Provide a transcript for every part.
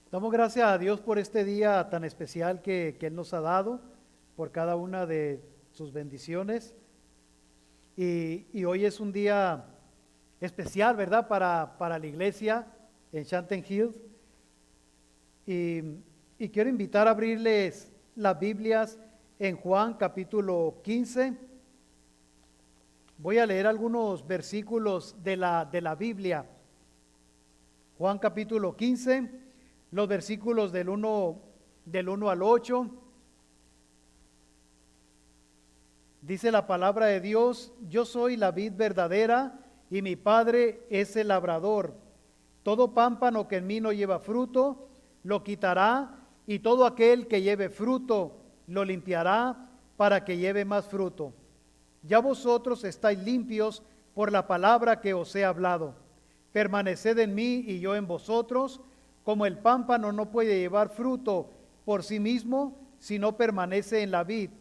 Damos gracias a Dios por este día tan especial que Él nos ha dado, por cada una de sus bendiciones. Y hoy es un día especial, ¿verdad? Para la iglesia en Shanten Hills. Y quiero invitar a abrirles las Biblias en Juan capítulo 15. Voy a leer algunos versículos de la Biblia. Juan capítulo 15, los versículos del 1 al 8. Dice la palabra de Dios: yo soy la vid verdadera y mi Padre es el labrador. Todo pámpano que en mí no lleva fruto, lo quitará, y todo aquel que lleve fruto, lo limpiará para que lleve más fruto. Ya vosotros estáis limpios por la palabra que os he hablado. Permaneced en mí y yo en vosotros, como el pámpano no puede llevar fruto por sí mismo si no permanece en la vid.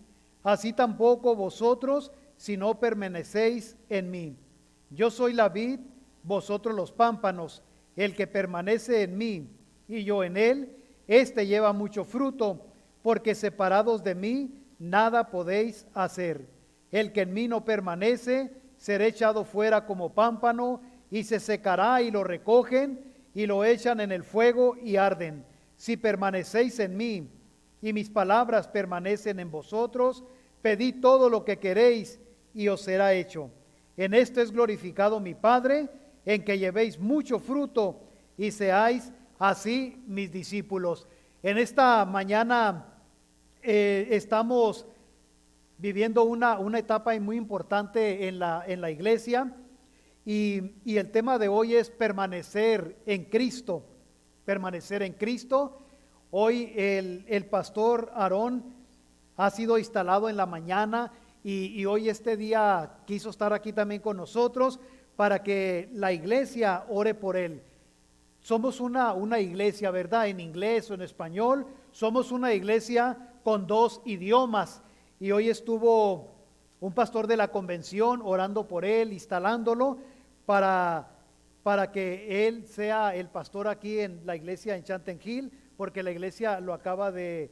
Así tampoco vosotros si no permanecéis en mí. Yo soy la vid, vosotros los pámpanos. El que permanece en mí y yo en él, éste lleva mucho fruto, porque separados de mí nada podéis hacer. El que en mí no permanece será echado fuera como pámpano y se secará, y lo recogen y lo echan en el fuego y arden. Si permanecéis en mí y mis palabras permanecen en vosotros, pedid todo lo que queréis y os será hecho. En esto es glorificado mi Padre, en que llevéis mucho fruto y seáis así mis discípulos. En esta mañana estamos viviendo una etapa muy importante en la iglesia, y el tema de hoy es permanecer en Cristo. Permanecer en Cristo. Hoy el pastor Aarón ha sido instalado en la mañana, y hoy este día quiso estar aquí también con nosotros para que la iglesia ore por él. Somos una iglesia, ¿verdad? En inglés o en español. Somos una iglesia con dos idiomas. Y hoy estuvo un pastor de la convención orando por él, instalándolo para que él sea el pastor aquí en la iglesia en Shanten Hill, porque la iglesia lo acaba de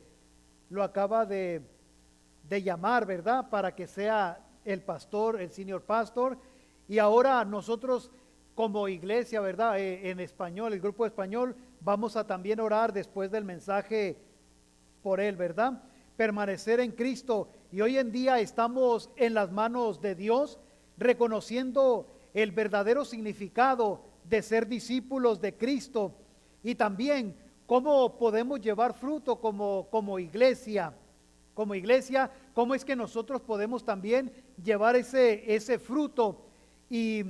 llamar, ¿verdad? Para que sea el pastor, el senior pastor. Y ahora nosotros como iglesia, ¿verdad? En español, el grupo español, vamos a también orar después del mensaje por él, ¿verdad? Permanecer en Cristo. Y hoy en día estamos en las manos de Dios, reconociendo el verdadero significado de ser discípulos de Cristo, y también cómo podemos llevar fruto como iglesia. Como iglesia, cómo es que nosotros podemos también llevar ese fruto. Y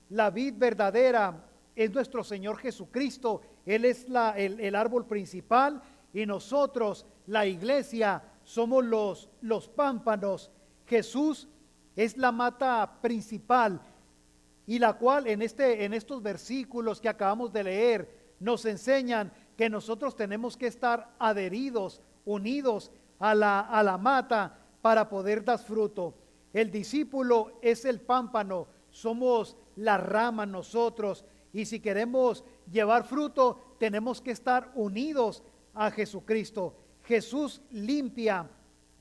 la vid verdadera es nuestro Señor Jesucristo. Él es el árbol principal, y nosotros, la iglesia, somos los pámpanos. Jesús es la mata principal, y la cual en estos versículos que acabamos de leer nos enseñan que nosotros tenemos que estar adheridos, unidos a la mata para poder dar fruto. El discípulo es el pámpano, somos la rama nosotros, y si queremos llevar fruto tenemos que estar unidos a Jesucristo. Jesús limpia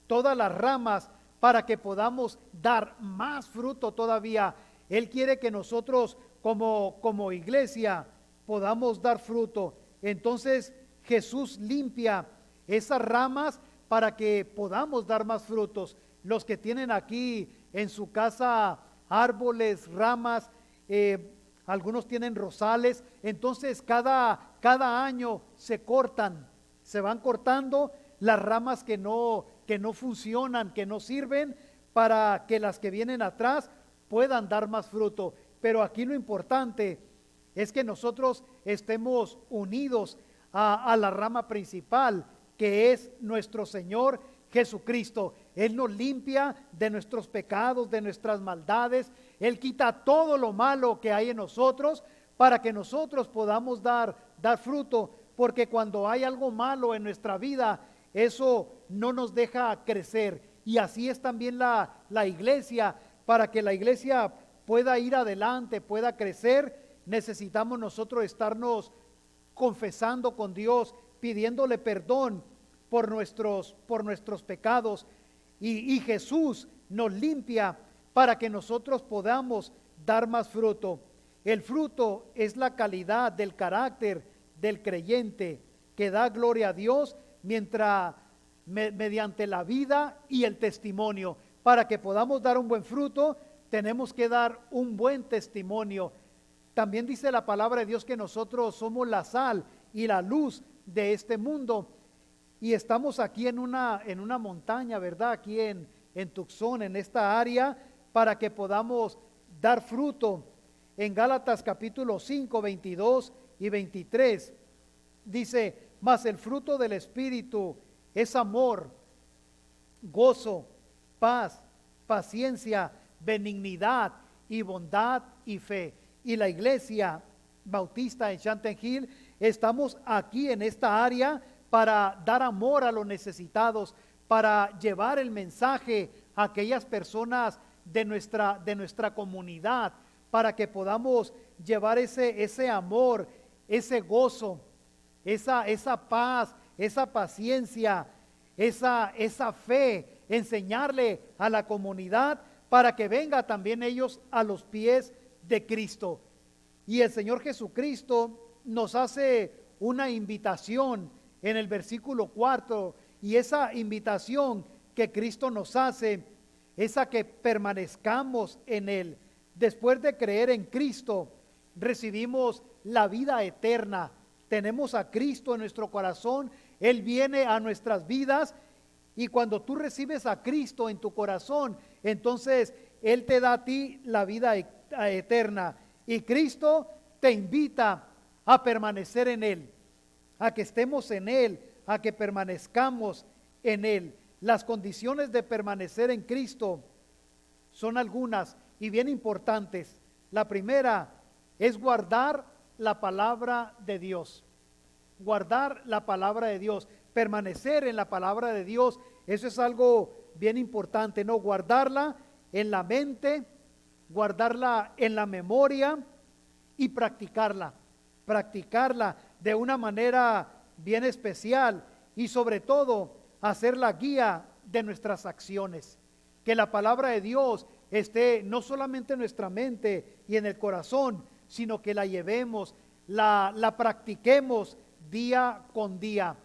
todas las ramas para que podamos dar más fruto todavía. Él quiere que nosotros como iglesia podamos dar fruto. Entonces Jesús limpia esas ramas para que podamos dar más frutos. Los que tienen aquí en su casa árboles, ramas, algunos tienen rosales, entonces cada año se van cortando las ramas que no funcionan, que no sirven, para que las que vienen atrás puedan dar más fruto. Pero aquí lo importante es que nosotros estemos unidos a la rama principal, que es nuestro Señor Jesucristo. Él nos limpia de nuestros pecados, de nuestras maldades. Él quita todo lo malo que hay en nosotros, para que nosotros podamos dar fruto, porque cuando hay algo malo en nuestra vida, eso no nos deja crecer. Y así es también la iglesia. Para que la iglesia pueda ir adelante, pueda crecer, necesitamos nosotros estarnos confesando con Dios, pidiéndole perdón por nuestros pecados, y Jesús nos limpia para que nosotros podamos dar más fruto. El fruto es la calidad del carácter del creyente que da gloria a Dios mediante la vida y el testimonio. Para que podamos dar un buen fruto, tenemos que dar un buen testimonio. También dice la palabra de Dios que nosotros somos la sal y la luz de este mundo. Y estamos aquí en una montaña, ¿verdad? Aquí en Tucson, en esta área, para que podamos dar fruto. En Gálatas capítulo 5, 22 y 23, dice: mas el fruto del Espíritu es amor, gozo, paz, paciencia, benignidad y bondad y fe. Y la iglesia bautista en Shanten Hill, estamos aquí en esta área para dar amor a los necesitados, para llevar el mensaje a aquellas personas de nuestra comunidad, para que podamos llevar ese amor, ese gozo, esa paz, esa paciencia, esa fe, enseñarle a la comunidad para que venga también ellos a los pies de Cristo. Y el Señor Jesucristo nos hace una invitación en el versículo 4, y esa invitación que Cristo nos hace es a que permanezcamos en Él. Después de creer en Cristo, recibimos la vida eterna. Tenemos a Cristo en nuestro corazón, Él viene a nuestras vidas, y cuando tú recibes a Cristo en tu corazón, entonces Él te da a ti la vida eterna, y Cristo te invita a permanecer en Él, a que estemos en Él, a que permanezcamos en Él. Las condiciones de permanecer en Cristo son algunas y bien importantes. La primera es guardar la palabra de Dios. Guardar la palabra de Dios, permanecer en la palabra de Dios, eso es algo bien importante, ¿no? Guardarla en la mente, guardarla en la memoria y practicarla de una manera bien especial, y sobre todo hacer la guía de nuestras acciones. Que la palabra de Dios esté no solamente en nuestra mente y en el corazón, sino que la llevemos, la practiquemos día con día,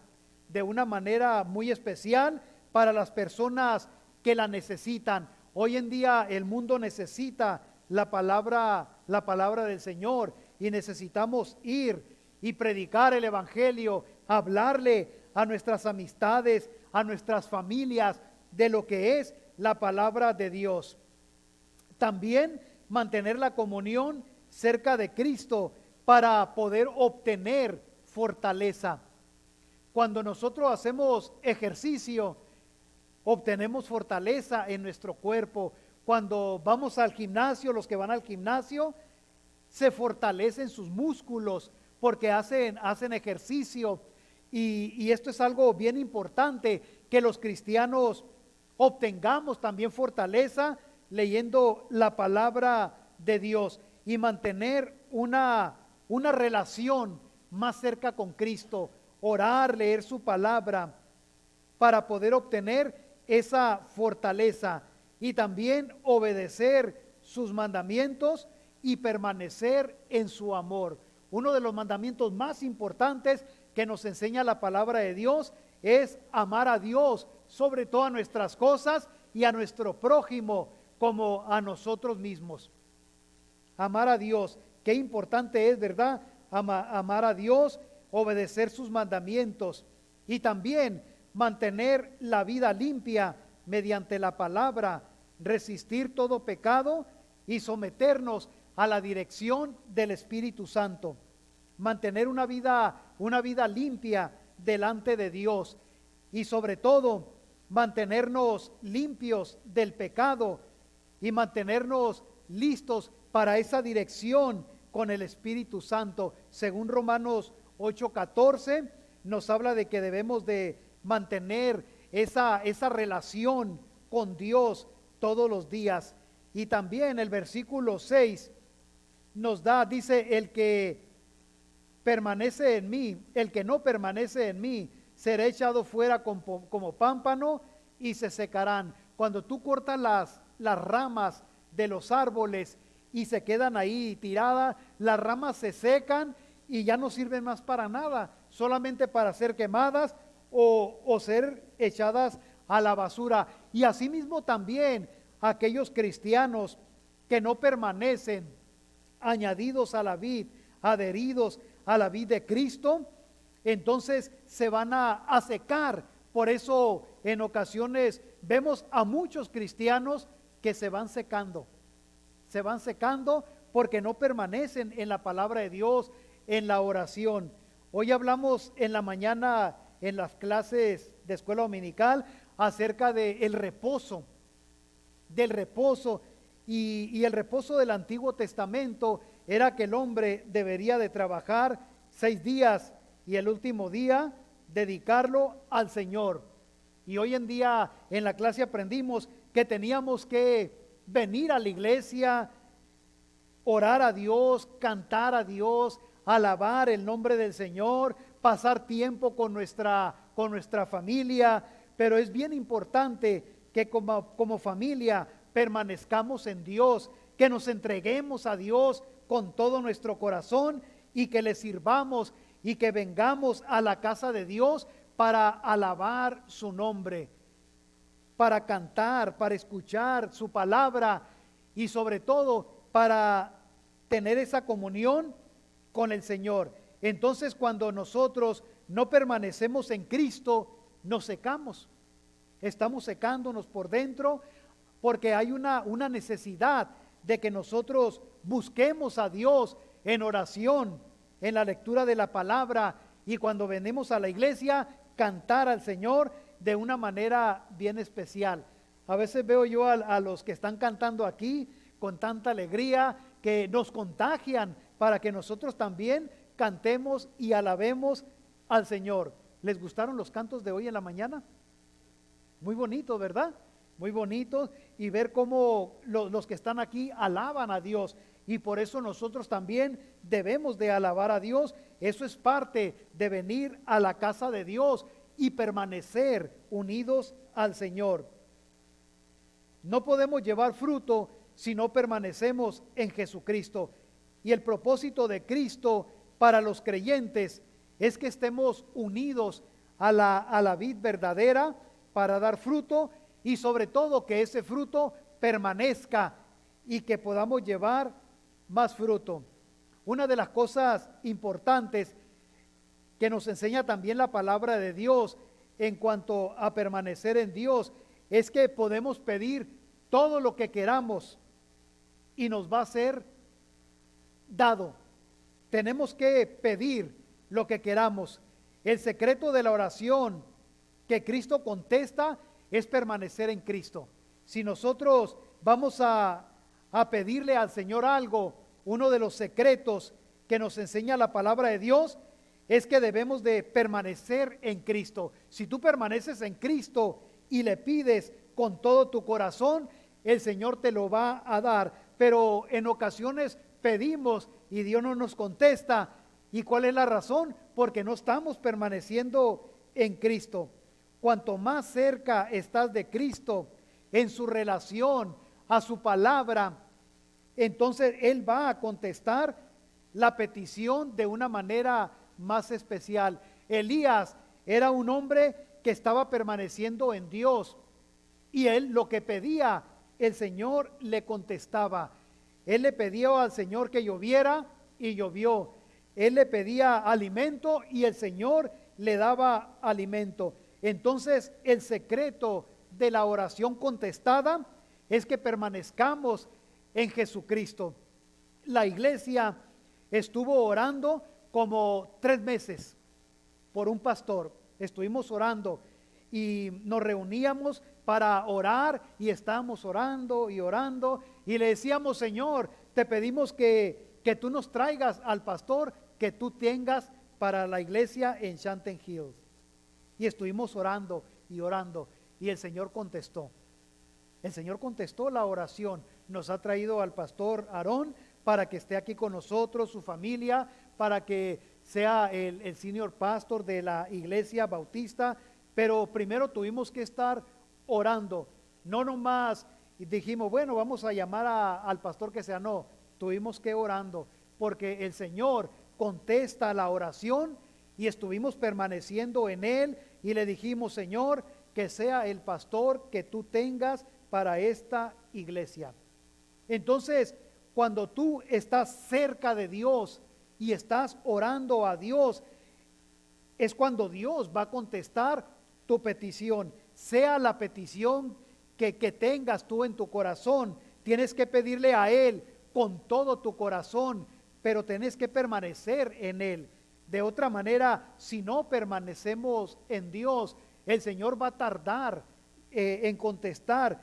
de una manera muy especial para las personas que la necesitan. Hoy en día el mundo necesita la palabra del Señor, y necesitamos ir y predicar el evangelio, hablarle a nuestras amistades, a nuestras familias, de lo que es la palabra de Dios. También mantener la comunión cerca de Cristo para poder obtener fortaleza. Cuando nosotros hacemos ejercicio, obtenemos fortaleza en nuestro cuerpo. Cuando vamos al gimnasio, los que van al gimnasio, se fortalecen sus músculos porque hacen ejercicio. Y esto es algo bien importante, que los cristianos obtengamos también fortaleza leyendo la palabra de Dios, y mantener una relación más cerca con Cristo, orar, leer su palabra para poder obtener esa fortaleza, y también obedecer sus mandamientos y permanecer en su amor. Uno de los mandamientos más importantes que nos enseña la palabra de Dios es amar a Dios sobre todas nuestras cosas y a nuestro prójimo como a nosotros mismos. Amar a Dios, qué importante es, ¿verdad? Amar a Dios, obedecer sus mandamientos, y también mantener la vida limpia mediante la palabra, resistir todo pecado y someternos a la dirección del Espíritu Santo. Mantener una vida limpia delante de Dios, y sobre todo mantenernos limpios del pecado y mantenernos listos para esa dirección con el Espíritu Santo. Según Romanos 8:14 nos habla de que debemos de mantener esa relación con Dios todos los días. Y también el versículo 6 nos dice: el que permanece en mí, el que no permanece en mí, será echado fuera como pámpano y se secarán. Cuando tú cortas las ramas de los árboles y se quedan ahí tiradas, las ramas se secan y ya no sirven más para nada, solamente para ser quemadas o ser echadas a la basura. Y asimismo también aquellos cristianos que no permanecen añadidos a la vid, adheridos a la vid de Cristo, entonces se van a secar. Por eso en ocasiones vemos a muchos cristianos que se van secando porque no permanecen en la palabra de Dios, en la oración. Hoy hablamos en la mañana en las clases de escuela dominical acerca del reposo, y el reposo del Antiguo Testamento era que el hombre debería de trabajar 6 días y el último día dedicarlo al Señor. Y hoy en día en la clase aprendimos que teníamos que venir a la iglesia, orar a Dios, cantar a Dios, alabar el nombre del Señor, pasar tiempo con nuestra familia, pero es bien importante que como familia permanezcamos en Dios, que nos entreguemos a Dios con todo nuestro corazón y que le sirvamos y que vengamos a la casa de Dios para alabar su nombre, para cantar, para escuchar su palabra y sobre todo para tener esa comunión con el Señor. Entonces, cuando nosotros no permanecemos en Cristo, nos secamos, estamos secándonos por dentro, porque hay una necesidad de que nosotros busquemos a Dios en oración, en la lectura de la palabra, y cuando venimos a la iglesia, cantar al Señor de una manera bien especial. A veces veo yo a los que están cantando aquí con tanta alegría que nos contagian para que nosotros también cantemos y alabemos al Señor. ¿Les gustaron los cantos de hoy en la mañana? Muy bonitos, ¿verdad? Muy bonitos, y ver cómo los que están aquí alaban a Dios, y por eso nosotros también debemos de alabar a Dios. Eso es parte de venir a la casa de Dios y permanecer unidos al Señor. No podemos llevar fruto si no permanecemos en Jesucristo, y el propósito de Cristo para los creyentes es que estemos unidos a la vid verdadera para dar fruto, y sobre todo que ese fruto permanezca y que podamos llevar más fruto. Una de las cosas importantes que nos enseña también la palabra de Dios en cuanto a permanecer en Dios es que podemos pedir todo lo que queramos y nos va a ser dado. Tenemos que pedir lo que queramos. El secreto de la oración que Cristo contesta es permanecer en Cristo. Si nosotros vamos a pedirle al Señor algo, uno de los secretos que nos enseña la palabra de Dios es que debemos de permanecer en Cristo. Si tú permaneces en Cristo y le pides con todo tu corazón, el Señor te lo va a dar. Pero en ocasiones pedimos y Dios no nos contesta. ¿Y cuál es la razón? Porque no estamos permaneciendo en Cristo. Cuanto más cerca estás de Cristo en su relación a su palabra, entonces Él va a contestar la petición de una manera más especial. Elías era un hombre que estaba permaneciendo en Dios, y él lo que pedía, el Señor le contestaba. Él le pedía al Señor que lloviera y llovió. Él le pedía alimento y el Señor le daba alimento. Entonces, el secreto de la oración contestada es que permanezcamos en Jesucristo. La iglesia estuvo orando como 3 meses por un pastor. Estuvimos orando y nos reuníamos para orar y estábamos orando y le decíamos: Señor, te pedimos que tú nos traigas al pastor que tú tengas para la iglesia en Shanten Hills. Y estuvimos orando y el Señor contestó. El Señor contestó la oración. Nos ha traído al pastor Aarón para que esté aquí con nosotros, su familia, para que sea el senior pastor de la iglesia bautista, pero primero tuvimos que estar orando, no nomás dijimos, bueno, vamos a llamar al pastor que sea, no, tuvimos que orando, porque el Señor contesta la oración y estuvimos permaneciendo en él y le dijimos, Señor, que sea el pastor que tú tengas para esta iglesia. Entonces, cuando tú estás cerca de Dios y estás orando a Dios, es cuando Dios va a contestar tu petición, sea la petición que tengas tú en tu corazón. Tienes que pedirle a Él con todo tu corazón, pero tienes que permanecer en Él. De otra manera, si no permanecemos en Dios, el Señor va a tardar en contestar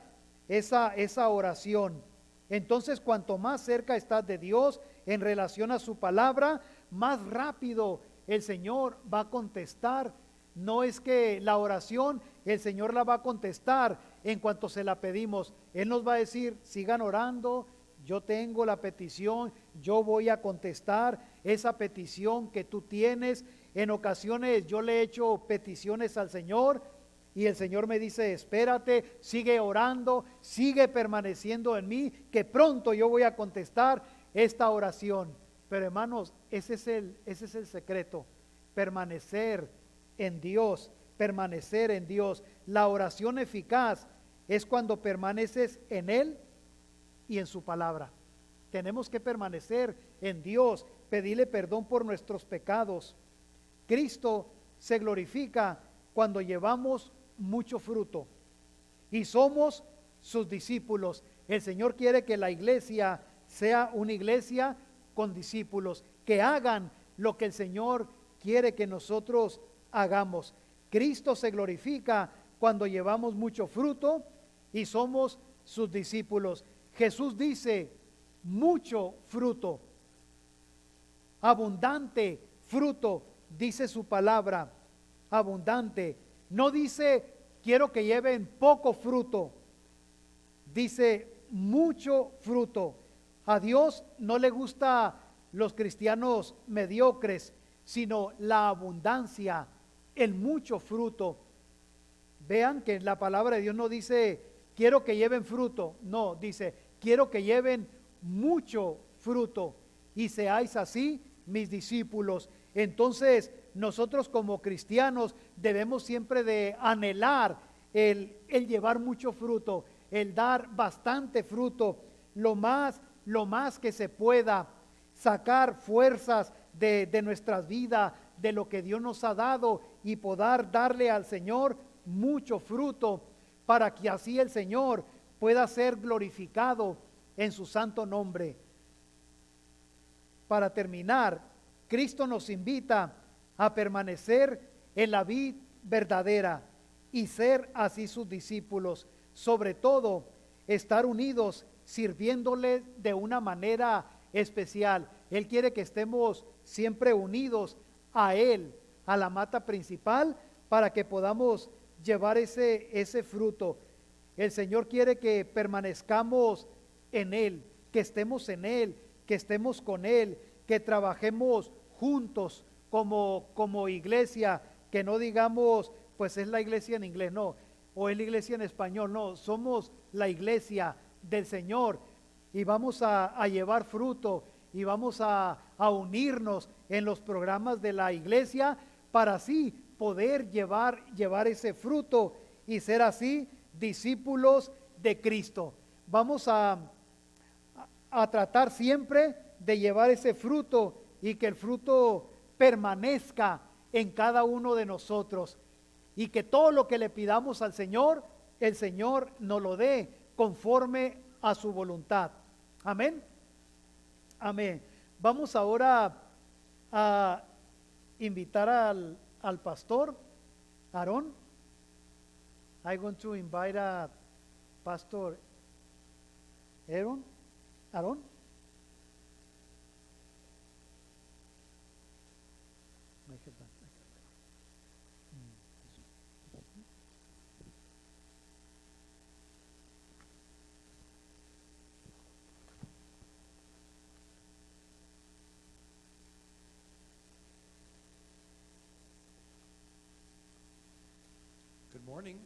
esa oración. Entonces, cuanto más cerca estás de Dios en relación a su palabra, más rápido el Señor va a contestar. No es que la oración el Señor la va a contestar en cuanto se la pedimos. Él nos va a decir, sigan orando, yo tengo la petición, yo voy a contestar esa petición que tú tienes. En ocasiones yo le he hecho peticiones al Señor y el Señor me dice, espérate, sigue orando, sigue permaneciendo en mí, que pronto yo voy a contestar esta oración. Pero hermanos, ese es el secreto, permanecer en Dios, permanecer en Dios. La oración eficaz es cuando permaneces en Él y en su palabra. Tenemos que permanecer en Dios, pedirle perdón por nuestros pecados. Cristo se glorifica cuando llevamos mucho fruto y somos sus discípulos. El Señor quiere que la iglesia sea una iglesia con discípulos, que hagan lo que el Señor quiere que nosotros hagamos. Cristo se glorifica cuando llevamos mucho fruto y somos sus discípulos. Jesús dice, mucho fruto, abundante fruto, dice su palabra, abundante. No dice, quiero que lleven poco fruto, dice mucho fruto. A Dios no le gusta los cristianos mediocres, sino la abundancia, el mucho fruto. Vean que la palabra de Dios no dice, quiero que lleven fruto, no, dice, quiero que lleven mucho fruto y seáis así mis discípulos. Entonces, nosotros como cristianos debemos siempre de anhelar el llevar mucho fruto, el dar bastante fruto, lo más que se pueda, sacar fuerzas de nuestras vidas, de lo que Dios nos ha dado y poder darle al Señor mucho fruto para que así el Señor pueda ser glorificado en su santo nombre. Para terminar, Cristo nos invita a permanecer en la vid verdadera y ser así sus discípulos. Sobre todo, estar unidos sirviéndole de una manera especial. Él quiere que estemos siempre unidos a Él, a la mata principal, para que podamos llevar ese fruto. El Señor quiere que permanezcamos en Él, que estemos en Él, que estemos con Él, que trabajemos juntos como iglesia, que no digamos, pues es la iglesia en inglés, no, o es la iglesia en español, no, somos la iglesia del Señor y vamos a llevar fruto y vamos a unirnos en los programas de la iglesia para así poder llevar ese fruto y ser así discípulos de Cristo. Vamos a tratar siempre de llevar ese fruto y que el fruto permanezca en cada uno de nosotros y que todo lo que le pidamos al Señor, el Señor nos lo dé conforme a su voluntad. Amén. Amén. Vamos ahora a invitar al pastor Aarón. I'm going to invite Pastor Aaron. morning.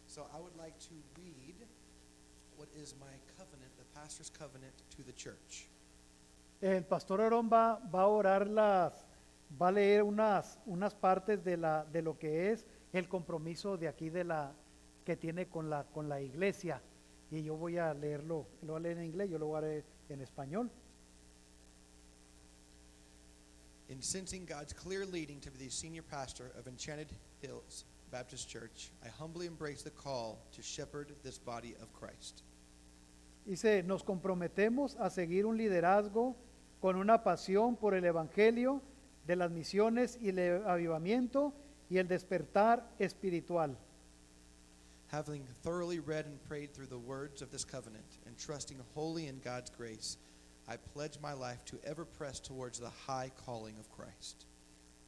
So I would like to read what is my covenant, the pastor's covenant to the church. El pastor Aarón va a orar va a leer unas partes de lo que es el compromiso de aquí que tiene con la iglesia. Y yo voy a leerlo, lo voy a leer en inglés, yo lo voy a leer en español. In sensing God's clear leading to be the senior pastor of Enchanted Hills Baptist Church, I humbly embrace the call to shepherd this body of Christ. Dice, nos comprometemos a seguir un liderazgo con una pasión por el evangelio, de las misiones y el avivamiento y el despertar espiritual. Having thoroughly read and prayed through the words of this covenant and trusting wholly in God's grace, I pledge my life to ever press towards the high calling of Christ.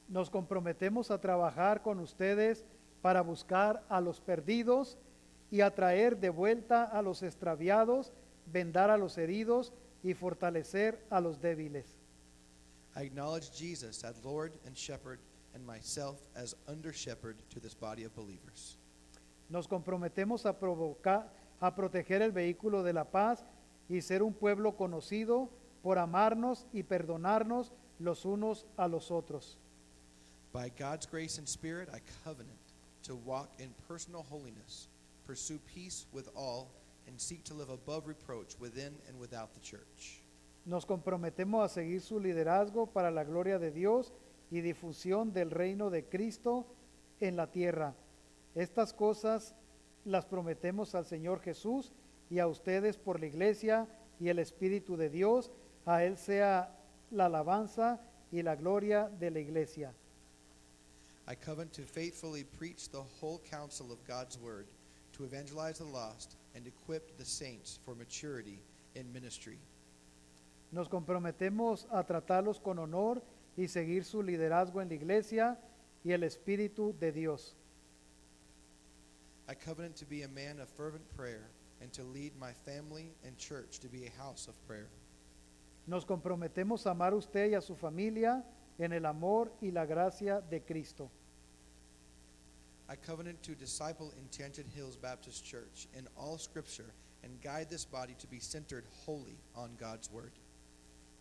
Nos comprometemos a trabajar con ustedes para buscar a los perdidos y atraer de vuelta a los extraviados, vendar a los heridos y fortalecer a los débiles. I acknowledge Jesus as Lord and Shepherd and myself as under shepherd to this body of believers. Nos comprometemos a proteger el vehículo de la paz y ser un pueblo conocido por amarnos y perdonarnos los unos a los otros. By God's grace and Spirit, I covenant to walk in personal holiness, pursue peace with all, and seek to live above reproach within and without the church. Nos comprometemos a seguir su liderazgo para la gloria de Dios y difusión del reino de Cristo en la tierra. Estas cosas las prometemos al Señor Jesús y a ustedes por la iglesia y el Espíritu de Dios. A Él sea la alabanza y la gloria de la iglesia. I covenant to faithfully preach the whole counsel of God's word, to evangelize the lost, and equip the saints for maturity in ministry. Nos comprometemos a tratarlos con honor y seguir su liderazgo en la iglesia y el Espíritu de Dios. I covenant to be a man of fervent prayer and to lead my family and church to be a house of prayer. Nos comprometemos a amar a usted y a su familia en el amor y la gracia de Cristo. I covenant to disciple Enchanted Hills Baptist Church in all scripture and guide this body to be centered wholly on God's word.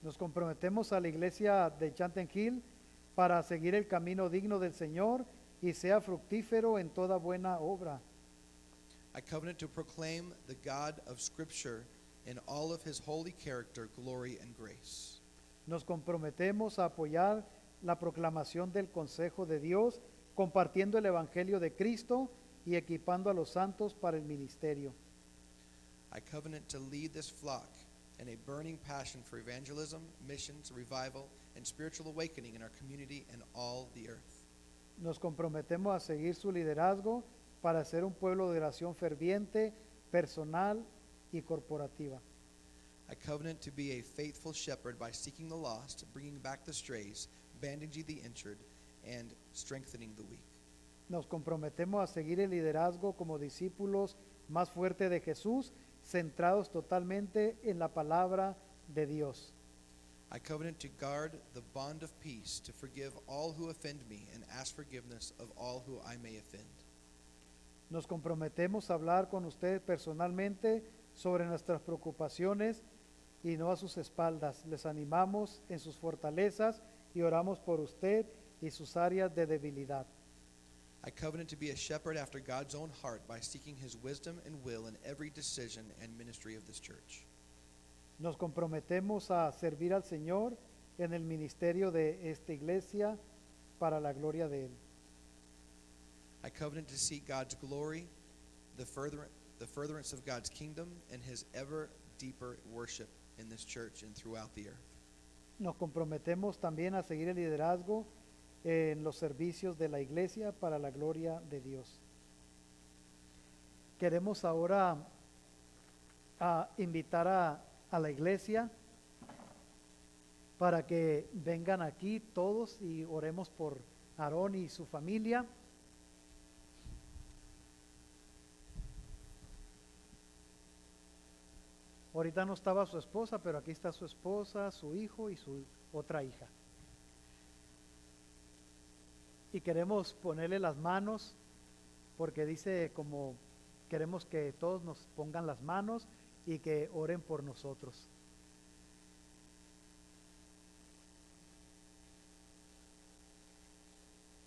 Nos comprometemos a la iglesia de Enchanted Hill para seguir el camino digno del Señor y sea fructífero en toda buena obra. I covenant to proclaim the God of scripture in all of his holy character, glory, and grace. Nos comprometemos a apoyar la proclamación del consejo de Dios, compartiendo el evangelio de Cristo y equipando a los santos para el ministerio. I covenant to lead this flock in a burning passion for evangelism, missions, revival, and spiritual awakening in our community and all the earth. Nos comprometemos a seguir su liderazgo para ser un pueblo de oración ferviente, personal y corporativa. I covenant to be a faithful shepherd by seeking the lost, bringing back the strays, bandaging the injured, and strengthening the weak. Nos comprometemos a seguir el liderazgo como discípulos más fuertes de Jesús, centrados totalmente en la palabra de Dios. I covenant to guard the bond of peace, to forgive all who offend me, and ask forgiveness of all who I may offend. Nos comprometemos a hablar con usted personalmente sobre nuestras preocupaciones y no a sus espaldas. Les animamos en sus fortalezas y oramos por usted y sus áreas de debilidad. I covenant to be a shepherd after God's own heart by seeking his wisdom and will in every decision and ministry of this church. Nos comprometemos a servir al Señor en el ministerio de esta iglesia para la gloria de Él. I covenant to seek God's glory, the furtherance of God's kingdom, and his ever deeper worship in this church and throughout the earth. Nos comprometemos también a seguir el liderazgo en los servicios de la iglesia para la gloria de Dios. Queremos ahora invitar a la iglesia para que vengan aquí todos y oremos por Aarón y su familia. Ahorita no estaba su esposa, pero aquí está su esposa, su hijo y su otra hija. y queremos ponerle las manos, porque dice como queremos que todos nos pongan las manos y que oren por nosotros.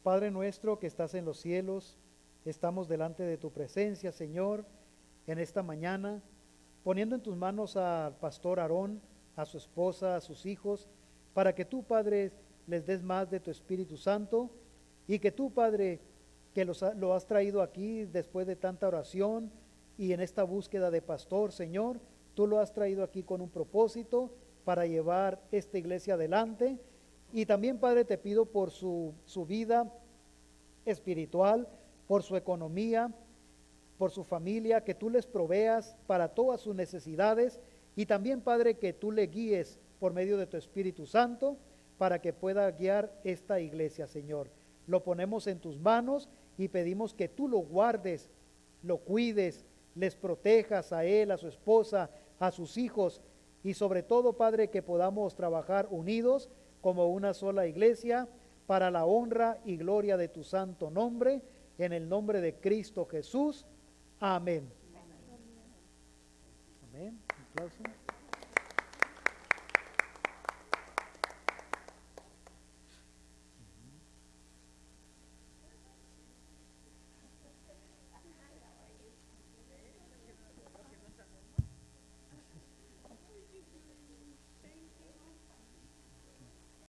Padre nuestro que estás en los cielos, estamos delante de tu presencia, Señor, en esta mañana, poniendo en tus manos al pastor Aarón, a su esposa, a sus hijos, para que tú, Padre, les des más de tu Espíritu Santo y que tú, Padre, que lo has traído aquí después de tanta oración y en esta búsqueda de pastor, Señor, tú lo has traído aquí con un propósito para llevar esta iglesia adelante. Y también, Padre, te pido por su vida espiritual, por su economía, por su familia, que tú les proveas para todas sus necesidades y también, Padre, que tú le guíes por medio de tu Espíritu Santo para que pueda guiar esta iglesia, Señor. Lo ponemos en tus manos y pedimos que tú lo guardes, lo cuides, les protejas a él, a su esposa, a sus hijos y sobre todo, Padre, que podamos trabajar unidos como una sola iglesia para la honra y gloria de tu santo nombre, en el nombre de Cristo Jesús. Amén. Amén. Un aplauso.